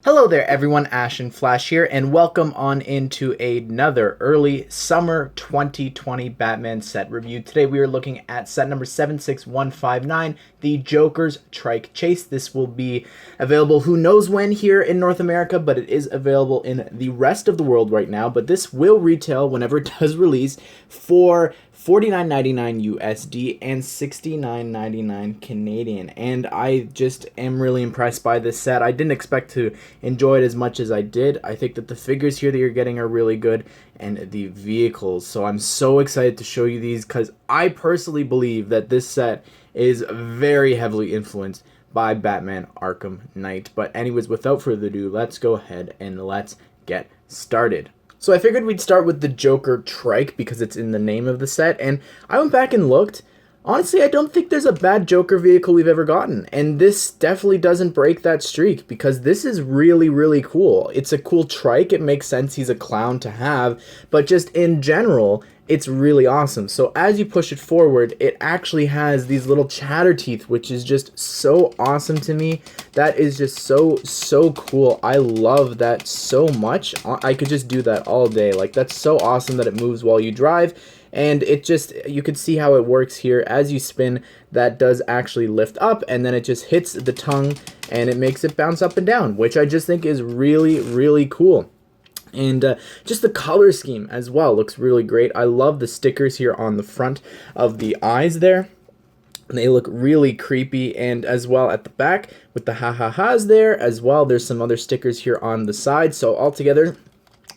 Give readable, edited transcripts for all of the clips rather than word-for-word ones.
Hello there everyone, Ashnflash here, and welcome on into another early summer 2020 Batman set review. Today we are looking at set number 76159, the Joker's Trike Chase. This will be available who knows when here in North America, but it is available in the rest of the world right now. But this will retail whenever it does release for $49.99 USD and $69.99 Canadian, and I just am really impressed by this set. I didn't expect to enjoy it as much as I did. I think that the figures here that you're getting are really good, and the vehicles, so I'm so excited to show you these because I personally believe that this set is very heavily influenced by Batman Arkham Knight. But anyways, without further ado, let's go ahead and let's get started. So I figured we'd start with the Joker Trike because it's in the name of the set, and I went back and looked. Honestly, I don't think there's a bad Joker vehicle we've ever gotten, and this definitely doesn't break that streak because this is really, really cool. It's a cool trike. It makes sense he's a clown to have, but just in general, it's really awesome. So as you push it forward, it actually has these little chatter teeth, which is just so awesome to me. That is just so cool. I love that so much. I could just do that all day. Like, that's so awesome that it moves while you drive. And it just, you can see how it works here. As you spin, that does actually lift up, and then it just hits the tongue, and it makes it bounce up and down, which I just think is really, really cool. And just the color scheme as well looks really great. I love the stickers here on the front of the eyes there. They look really creepy, and as well at the back with the ha-ha-has there as well. There's some other stickers here on the side, so altogether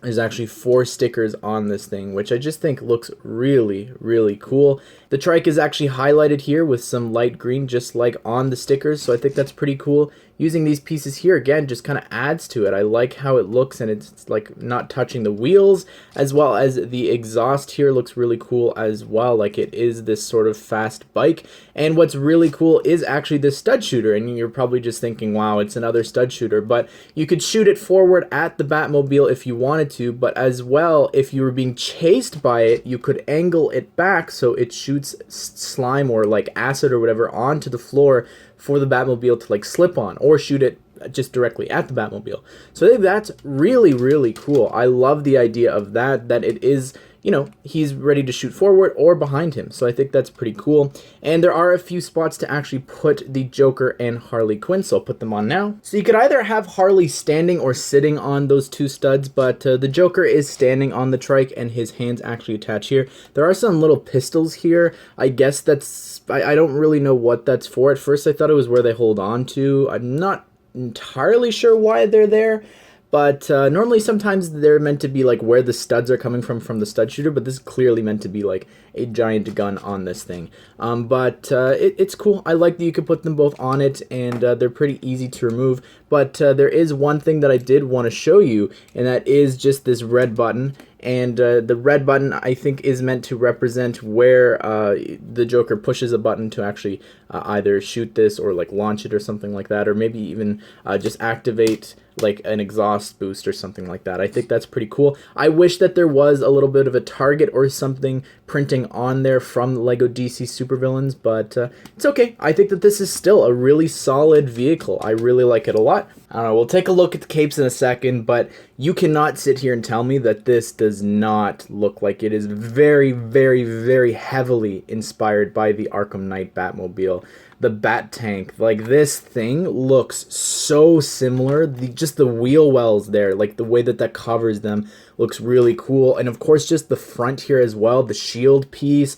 there's actually 4 stickers on this thing, which I just think looks really, really cool. The trike is actually highlighted here with some light green, just like on the stickers, so I think that's pretty cool. Using these pieces here, again, just kind of adds to it. I like how it looks, and it's like not touching the wheels, as well as the exhaust here looks really cool as well, like it is this sort of fast bike. And what's really cool is actually this stud shooter, and you're probably just thinking, wow, it's another stud shooter, but you could shoot it forward at the Batmobile if you wanted to, but as well, if you were being chased by it, you could angle it back so it shoots slime or like acid or whatever onto the floor for the Batmobile to like slip on, or shoot it just directly at the Batmobile. So I think that's really, really cool. I love the idea of that it is, you know, he's ready to shoot forward or behind him. So I think that's pretty cool. And there are a few spots to actually put the Joker and Harley Quinn, so I'll put them on now. So you could either have Harley standing or sitting on those 2 studs, but the Joker is standing on the trike and his hands actually attach here. There are some little pistols here. I guess that's, I don't really know what that's for. At first I thought it was where they hold on to. I'm not entirely sure why they're there. But normally sometimes they're meant to be like where the studs are coming from the stud shooter, but this is clearly meant to be like a giant gun on this thing. But it's cool. I like that you can put them both on it, and they're pretty easy to remove. But there is one thing that I did want to show you, and that is just this red button. And the red button, I think, is meant to represent where the Joker pushes a button to actually either shoot this or like launch it or something like that, or maybe even just activate like an exhaust boost or something like that. I think that's pretty cool. I wish that there was a little bit of a target or something printing on there from the LEGO DC Supervillains, but it's okay. I think that this is still a really solid vehicle. I really like it a lot. I don't know, we'll take a look at the capes in a second, but you cannot sit here and tell me that this does not look like it is very, very, very heavily inspired by the Arkham Knight Batmobile. The Bat Tank, like this thing looks so similar. Just the wheel wells there, like the way that covers them looks really cool. And of course, just the front here as well, the shield piece,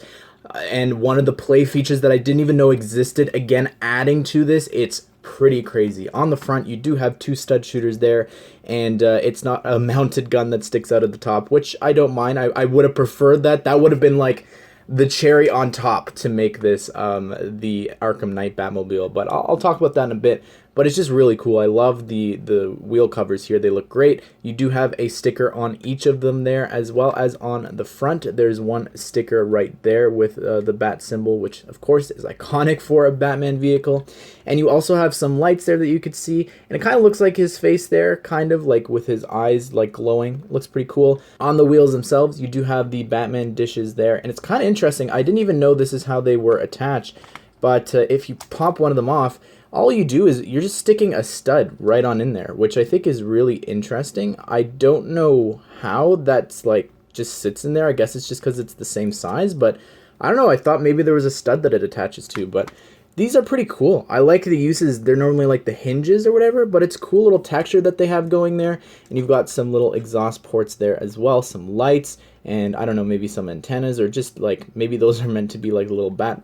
and one of the play features that I didn't even know existed, again, adding to this, it's pretty crazy. On the front, you do have 2 stud shooters there, and it's not a mounted gun that sticks out of the top, which I don't mind. I would have preferred that. That would have been like the cherry on top to make this the Arkham Knight Batmobile, but I'll talk about that in a bit. But it's just really cool. I love the wheel covers here. They look great. You do have a sticker on each of them there, as well as on the front. There's one sticker right there with the bat symbol, which of course is iconic for a Batman vehicle. And you also have some lights there that you could see, and it kind of looks like his face there, kind of like with his eyes like glowing. Looks pretty cool. On the wheels themselves, you do have the Batman dishes there, and it's kind of interesting. I didn't even know this is how they were attached. But if you pop one of them off, all you do is you're just sticking a stud right on in there, which I think is really interesting. I don't know how that's like just sits in there. I guess it's just because it's the same size, but I don't know. I thought maybe there was a stud that it attaches to, but these are pretty cool. I like the uses. They're normally like the hinges or whatever, but it's cool little texture that they have going there. And you've got some little exhaust ports there as well, some lights, and I don't know, maybe some antennas, or just like maybe those are meant to be like little bat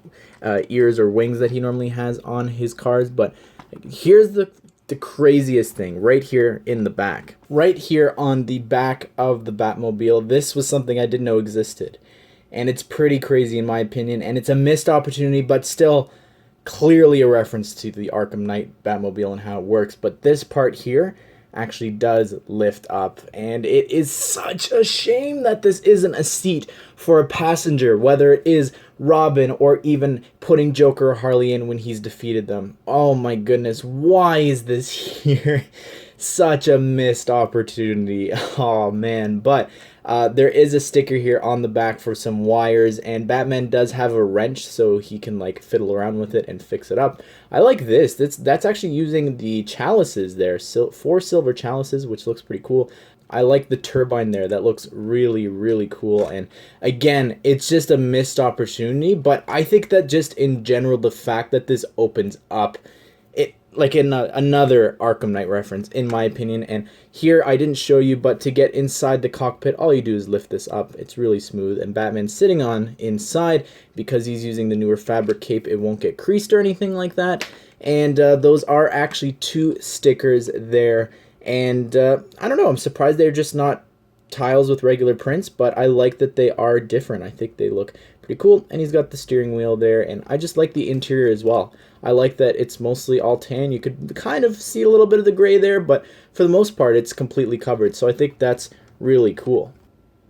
ears or wings that he normally has on his cars. But here's the craziest thing right here in the back. Right here on the back of the Batmobile, this was something I didn't know existed. And it's pretty crazy in my opinion, and it's a missed opportunity, but still clearly a reference to the Arkham Knight Batmobile and how it works. But this part here actually does lift up, and it is such a shame that this isn't a seat for a passenger, whether it is Robin or even putting Joker or Harley in when he's defeated them. Oh my goodness, why is this here? Such a missed opportunity. Oh man. But there is a sticker here on the back for some wires, and Batman does have a wrench so he can like fiddle around with it and fix it up. I like this. That's actually using the chalices there, 4 silver chalices, which looks pretty cool. I like the turbine there. That looks really, really cool. And again, it's just a missed opportunity, but I think that just in general, the fact that this opens up, it like in another Arkham Knight reference, in my opinion. And here I didn't show you, but to get inside the cockpit, all you do is lift this up. It's really smooth, and Batman's sitting on inside because he's using the newer fabric cape. It won't get creased or anything like that. And those are actually 2 stickers there. And I don't know, I'm surprised they're just not tiles with regular prints, but I like that they are different. I think they look pretty cool. And he's got the steering wheel there, and I just like the interior as well. I like that it's mostly all tan. You could kind of see a little bit of the gray there, but for the most part, it's completely covered. So I think that's really cool.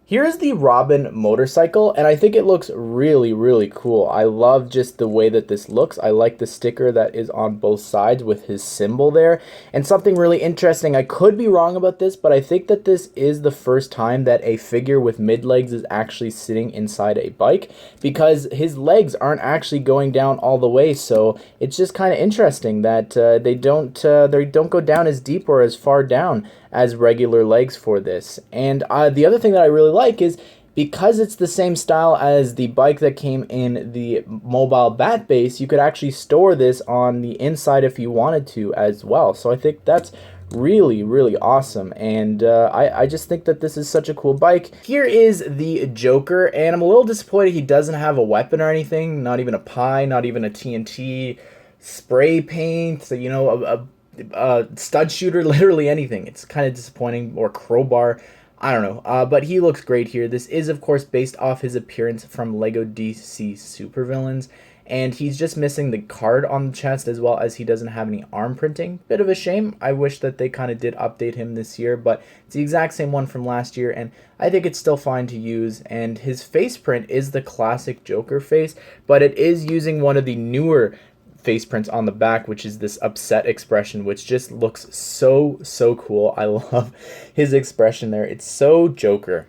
Here's the Robin motorcycle, and I think it looks really, really cool. I love just the way that this looks. I like the sticker that is on both sides with his symbol there. And something really interesting, I could be wrong about this, but I think that this is the first time that a figure with mid-legs is actually sitting inside a bike, because his legs aren't actually going down all the way. So it's just kind of interesting that they don't go down as deep or as far down as regular legs for this. And the other thing that I really like is because it's the same style as the bike that came in the mobile bat base, you could actually store this on the inside if you wanted to as well. So I think that's really, really awesome, and I just think that this is such a cool bike. Here is the Joker, and I'm a little disappointed he doesn't have a weapon or anything, not even a pie, not even a TNT, spray paint, so, you know, a stud shooter, literally anything. It's kind of disappointing, or crowbar, I don't know, but he looks great here. This is of course based off his appearance from Lego DC Supervillains, and he's just missing the card on the chest, as well as he doesn't have any arm printing. Bit of a shame. I wish that they kind of did update him this year, but it's the exact same one from last year, and I think it's still fine to use. And his face print is the classic Joker face, but it is using one of the newer face prints on the back, which is this upset expression, which just looks so cool. I love his expression there. It's so Joker.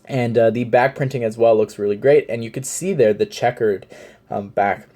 And the back printing as well looks really great, and you could see there the checkered back,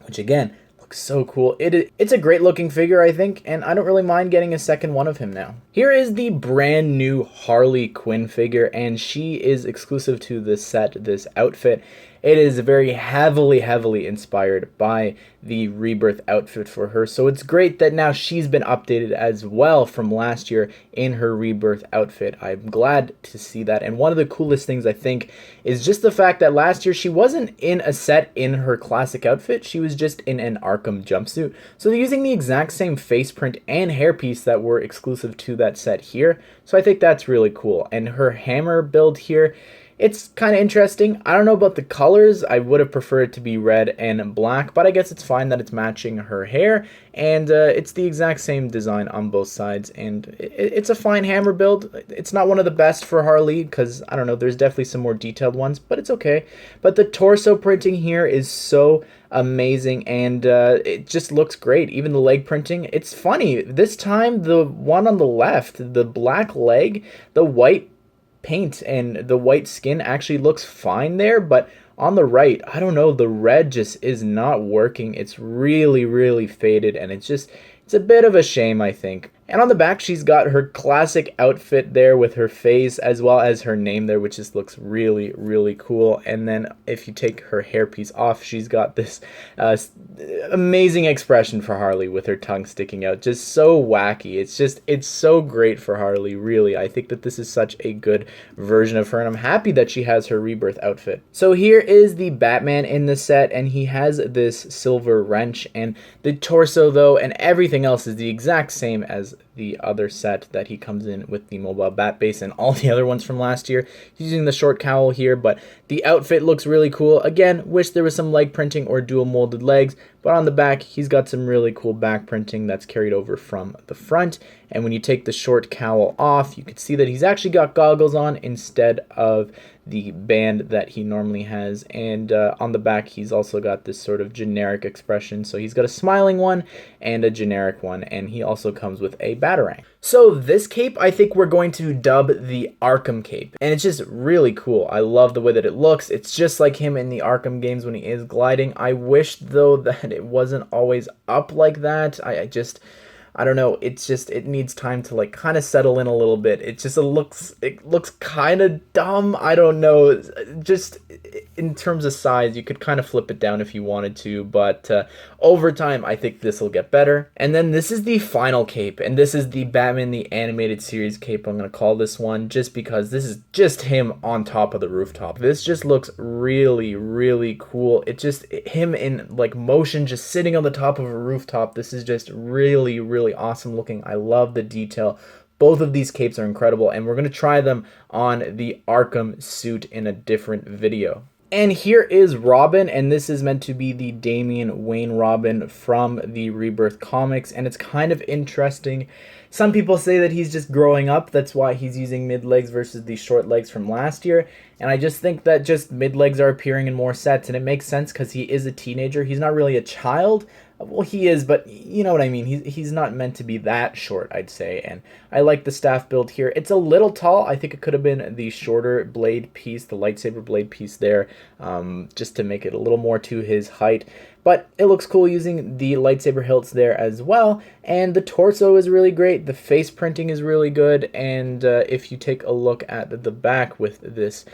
which again looks so cool. It's a great looking figure, I think, and I don't really mind getting a second one of him now. Here is the brand new Harley Quinn figure, and she is exclusive to this set, this outfit. It is very heavily inspired by the Rebirth outfit for her. So it's great that now she's been updated as well from last year in her Rebirth outfit. I'm glad to see that. And one of the coolest things, I think, is just the fact that last year she wasn't in a set in her classic outfit. She was just in an Arkham jumpsuit. So they're using the exact same face print and hairpiece that were exclusive to that set here. So I think that's really cool. And her hammer build here, it's kind of interesting. I don't know about the colors. I would have preferred it to be red and black, but I guess it's fine that it's matching her hair, and it's the exact same design on both sides, and it's a fine hammer build. It's not one of the best for Harley, because, I don't know, there's definitely some more detailed ones, but it's okay. But the torso printing here is so amazing, and it just looks great. Even the leg printing, it's funny. This time, the one on the left, the black leg, the white paint and the white skin actually looks fine there, but on the right, I don't know, the red just is not working. It's really, really faded, and it's a bit of a shame, I think. And on the back, she's got her classic outfit there with her face as well as her name there, which just looks really, really cool. And then if you take her hairpiece off, she's got this amazing expression for Harley with her tongue sticking out. Just so wacky. It's so great for Harley, really. I think that this is such a good version of her, and I'm happy that she has her rebirth outfit. So here is the Batman in the set, and he has this silver wrench, and the torso, though, and everything else is the exact same as the other set that he comes in with the mobile bat base and all the other ones from last year. He's using the short cowl here, but the outfit looks really cool. Again, wish there was some leg printing or dual molded legs, but on the back, he's got some really cool back printing that's carried over from the front. And when you take the short cowl off, you can see that he's actually got goggles on instead of the band that he normally has. And on the back, he's also got this sort of generic expression. So he's got a smiling one and a generic one, and he also comes with a batarang. So this cape, I think we're going to dub the Arkham cape, and it's just really cool. I love the way that it looks. It's just like him in the Arkham games when he is gliding. I wish, though, that it wasn't always up like that. I don't know, it needs time to like kind of settle in a little bit. It looks kind of dumb. I don't know, just in terms of size, you could kind of flip it down if you wanted to, but over time, I think this will get better. And then this is the final cape, and this is the Batman the Animated Series cape, I'm going to call this one, just because this is just him on top of the rooftop. This just looks really, really cool. It's just him in like motion, just sitting on the top of a rooftop. This is just really, really awesome looking. I love the detail. Both of these capes are incredible, and we're going to try them on the Arkham suit in a different video. And here is Robin, and this is meant to be the Damian Wayne Robin from the Rebirth comics, and it's kind of interesting. Some people say that he's just growing up, that's why he's using mid-legs versus the short legs from last year, and I just think that just mid-legs are appearing in more sets, and it makes sense because he is a teenager. He's not really a child. Well, he is, but you know what I mean. He's not meant to be that short, I'd say, and I like the staff build here. It's a little tall. I think it could have been the shorter blade piece, the lightsaber blade piece there, just to make it a little more to his height. But it looks cool using the lightsaber hilts there as well, and the torso is really great. The face printing is really good, and if you take a look at the back with this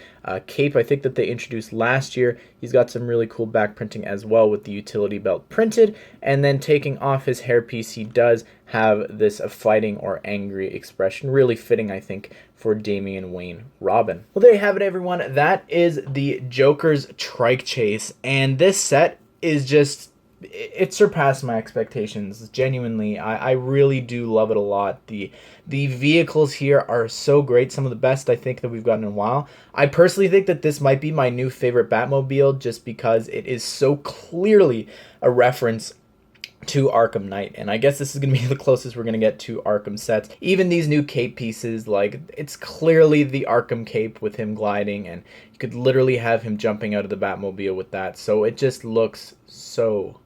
cape, I think that they introduced last year, he's got some really cool back printing as well with the utility belt printed, and then taking off his hairpiece, he does have this fighting or angry expression, really fitting, I think, for Damian Wayne Robin. Well, there you have it, everyone. That is the Joker's Trike Chase, and this set is just, it surpassed my expectations. Genuinely, I really do love it a lot. The vehicles here are so great, some of the best I think that we've gotten in a while. I personally think that this might be my new favorite Batmobile, just because it is so clearly a reference to Arkham Knight, and I guess this is going to be the closest we're going to get to Arkham sets. Even these new cape pieces, like, it's clearly the Arkham cape with him gliding, and you could literally have him jumping out of the Batmobile with that, so it just looks so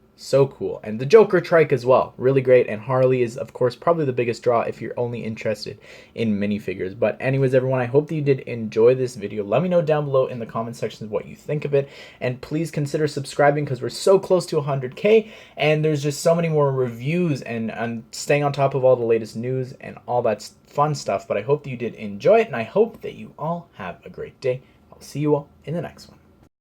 cool. And the Joker Trike as well, really great, and Harley is, of course, probably the biggest draw if you're only interested in minifigures. But anyways, everyone, I hope that you did enjoy this video. Let me know down below in the comment sections what you think of it, and please consider subscribing because we're so close to 100K, and there's just so many more reviews and staying on top of all the latest news and all that fun stuff. But I hope that you did enjoy it, and I hope that you all have a great day. I'll see you all in the next one.